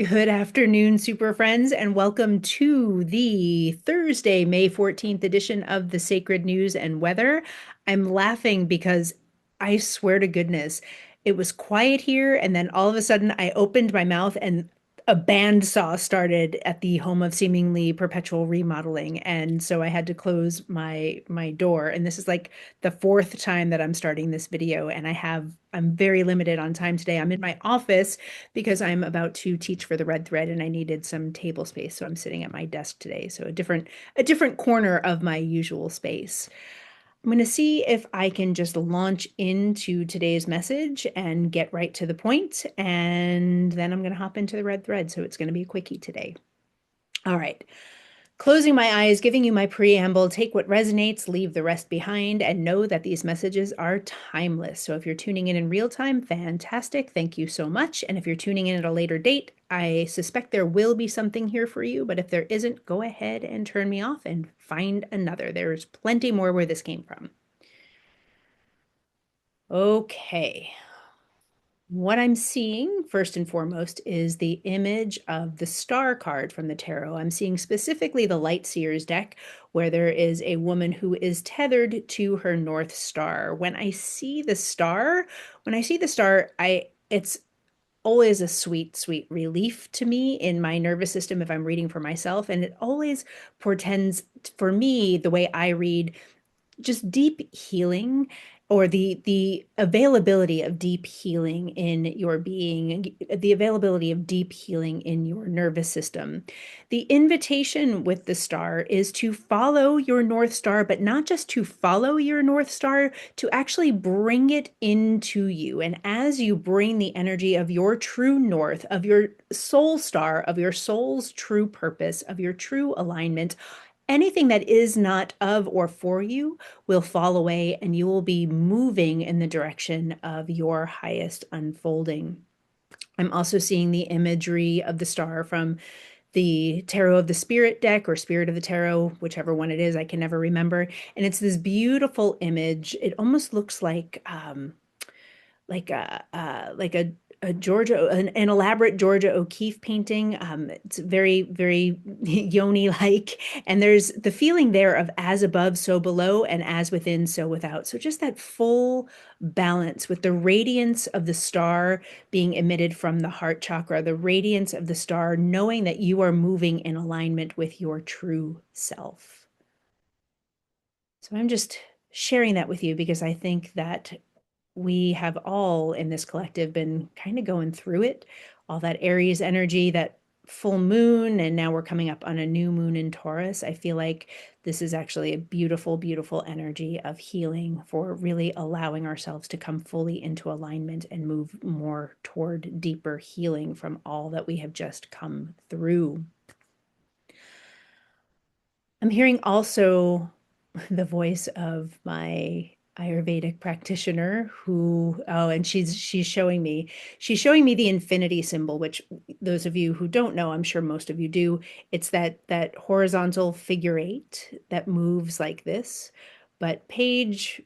Good afternoon, super friends, and welcome to the Thursday, May 14th edition of the Sacred News and Weather. I'm laughing because I swear to goodness, it was quiet here, and then all of a sudden I opened my mouth and a bandsaw started at the home of seemingly perpetual remodeling. And so I had to close my door. And this is like the fourth time that I'm starting this video, and I'm very limited on time today. I'm in my office because I'm about to teach for the Red Thread and I needed some table space. So I'm sitting at my desk today. So a different corner of my usual space. I'm going to see if I can just launch into today's message and get right to the point, and then I'm going to hop into the Red Thread. So it's going to be a quickie today. All right. Closing my eyes, giving you my preamble, take what resonates, leave the rest behind, and know that these messages are timeless. So if you're tuning in real time, fantastic. Thank you so much. And if you're tuning in at a later date, I suspect there will be something here for you. But if there isn't, go ahead and turn me off and find another. There's plenty more where this came from. Okay. What I'm seeing, first and foremost, is the image of the star card from the tarot. I'm seeing specifically the Light Seers deck, where there is a woman who is tethered to her North Star. When I see the star, it's always a sweet, sweet relief to me in my nervous system if I'm reading for myself. And it always portends, for me, the way I read, just deep healing, or the availability of deep healing in your being, the availability of deep healing in your nervous system. The invitation with the star is to follow your North Star, but not just to follow your North Star, to actually bring it into you. And as you bring the energy of your true north, of your soul star, of your soul's true purpose, of your true alignment, anything that is not of or for you will fall away, and you will be moving in the direction of your highest unfolding. I'm also seeing the imagery of the star from the Tarot of the Spirit deck, or Spirit of the Tarot, whichever one it is, I can never remember. And it's this beautiful image. It almost looks like a Georgia, an elaborate Georgia O'Keeffe painting. It's very, very yoni-like, and there's the feeling there of as above, so below, and as within, so without. So just that full balance with the radiance of the star being emitted from the heart chakra, the radiance of the star, knowing that you are moving in alignment with your true self. So I'm just sharing that with you because I think that we have all in this collective been kind of going through it, all that Aries energy, that full moon, and now we're coming up on a new moon in Taurus. I feel like this is actually a beautiful, beautiful energy of healing, for really allowing ourselves to come fully into alignment and move more toward deeper healing from all that we have just come through. I'm hearing also the voice of my Ayurvedic practitioner and she's showing me the infinity symbol, which those of you who don't know, I'm sure most of you do. It's that horizontal figure eight that moves like this. But Paige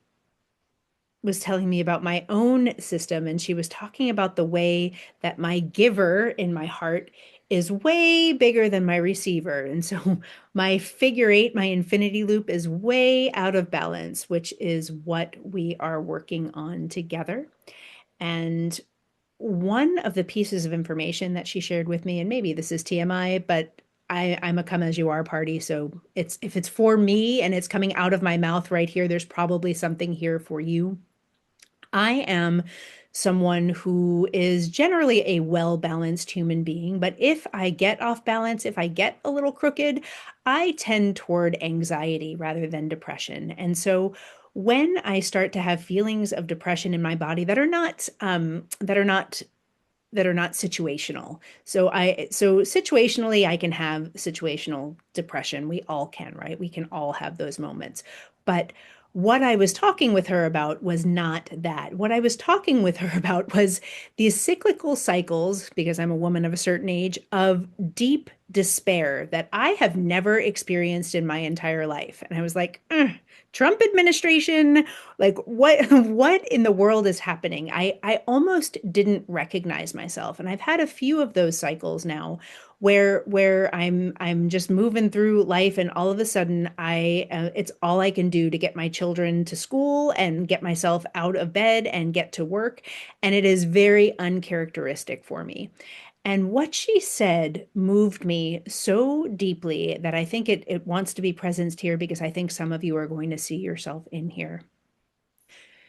was telling me about my own system, and she was talking about the way that my giver in my heart is way bigger than my receiver. And so my figure eight, my infinity loop, is way out of balance, which is what we are working on together. And one of the pieces of information that she shared with me, and maybe this is TMI, but I'm a come as you are party. So if it's for me and it's coming out of my mouth right here, there's probably something here for you. I am someone who is generally a well-balanced human being, but if I get off balance, if I get a little crooked, I tend toward anxiety rather than depression. And so when I start to have feelings of depression in my body that are not situational. So situationally I can have situational depression. We all can, right? We can all have those moments. But what I was talking with her about was not that. What I was talking with her about was these cyclical cycles, because I'm a woman of a certain age, of deep despair that I have never experienced in my entire life. And I was like, Trump administration, like what what in the world is happening? I almost didn't recognize myself, and I've had a few of those cycles now where I'm just moving through life, and all of a sudden I it's all I can do to get my children to school and get myself out of bed and get to work, and it is very uncharacteristic for me. And what she said moved me so deeply that I think it wants to be presenced here because I think some of you are going to see yourself in here.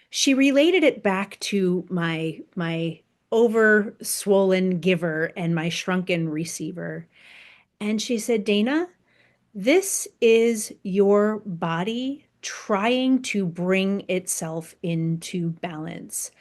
She related it back to my over swollen giver and my shrunken receiver. And she said, Dana, this is your body trying to bring itself into balance.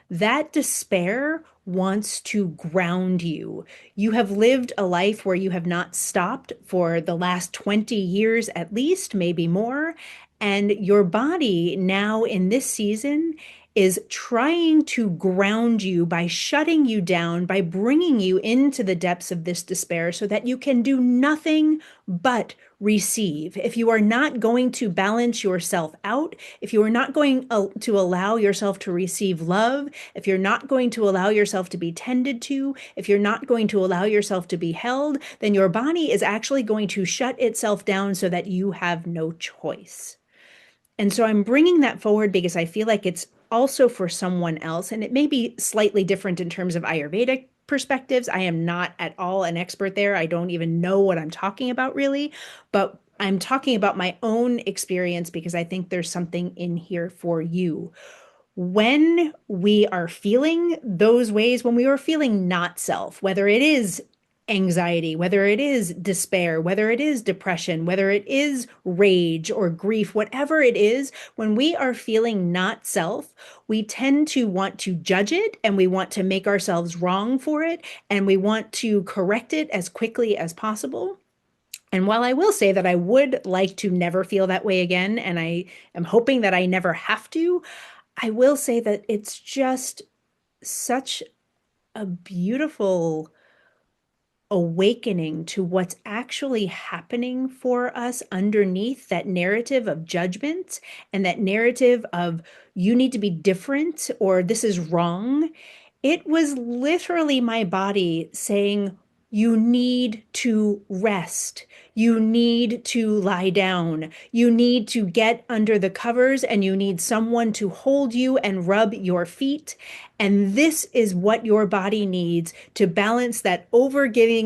That despair wants to ground you. You have lived a life where you have not stopped for the last 20 years at least, maybe more. And your body now in this season is trying to ground you by shutting you down, by bringing you into the depths of this despair so that you can do nothing but receive. If you are not going to balance yourself out, if you are not going to allow yourself to receive love, if you're not going to allow yourself to be tended to, if you're not going to allow yourself to be held, then your body is actually going to shut itself down so that you have no choice. And so I'm bringing that forward because I feel like it's also for someone else. And it may be slightly different in terms of Ayurvedic perspectives. I am not at all an expert there. I don't even know what I'm talking about really, but I'm talking about my own experience because I think there's something in here for you. When we are feeling those ways, when we are feeling not self, whether it is anxiety, whether it is despair, whether it is depression, whether it is rage or grief, whatever it is, when we are feeling not self, we tend to want to judge it and we want to make ourselves wrong for it and we want to correct it as quickly as possible. And while I will say that I would like to never feel that way again, and I am hoping that I never have to, I will say that it's just such a beautiful awakening to what's actually happening for us underneath that narrative of judgment and that narrative of you need to be different or this is wrong. It was literally my body saying, you need to rest. You need to lie down. You need to get under the covers and you need someone to hold you and rub your feet. And this is what your body needs to balance that overgiving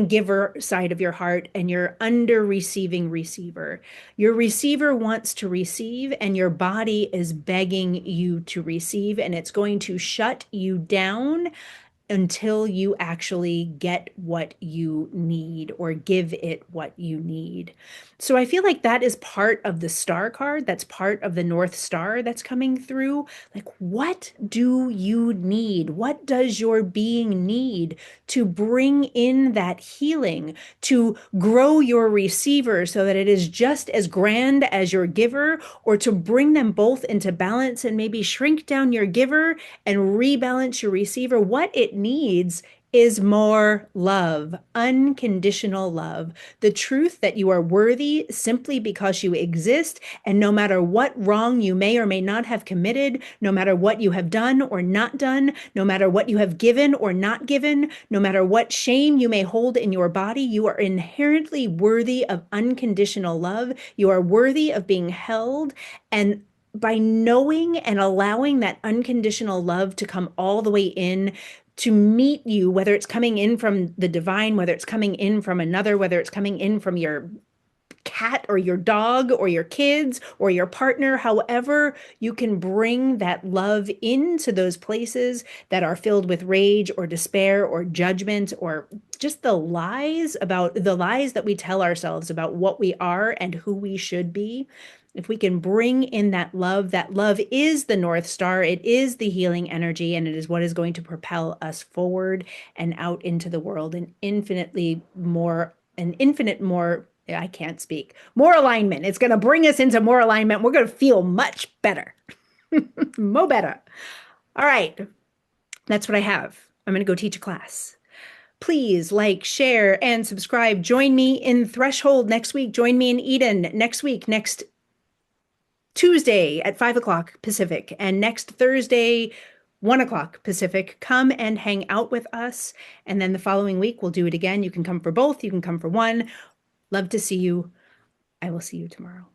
giver side of your heart and your under receiving receiver. Your receiver wants to receive, and your body is begging you to receive, and it's going to shut you down until you actually get what you need or give it what you need. So I feel like that is part of the star card. That's part of the North Star that's coming through. Like, what do you need? What does your being need to bring in that healing, to grow your receiver so that it is just as grand as your giver, or to bring them both into balance and maybe shrink down your giver and rebalance your receiver? What it needs is more love, unconditional love, the truth that you are worthy simply because you exist. And no matter what wrong you may or may not have committed, no matter what you have done or not done, no matter what you have given or not given, no matter what shame you may hold in your body, you are inherently worthy of unconditional love. You are worthy of being held. And by knowing and allowing that unconditional love to come all the way in to meet you, whether it's coming in from the divine, whether it's coming in from another, whether it's coming in from your cat or your dog or your kids or your partner, however you can bring that love into those places that are filled with rage or despair or judgment or just the lies that we tell ourselves about what we are and who we should be. If we can bring in that love is the North Star, it is the healing energy, and it is what is going to propel us forward and out into the world an infinite more, I can't speak, more alignment. It's going to bring us into more alignment. We're going to feel much better. Mo better. All right. That's what I have. I'm going to go teach a class. Please like, share, and subscribe. Join me in Threshold next week. Join me in Eden next week, next Tuesday at 5 o'clock Pacific, and next Thursday, 1 o'clock Pacific. Come and hang out with us. And then the following week, we'll do it again. You can come for both, you can come for one. Love to see you. I will see you tomorrow.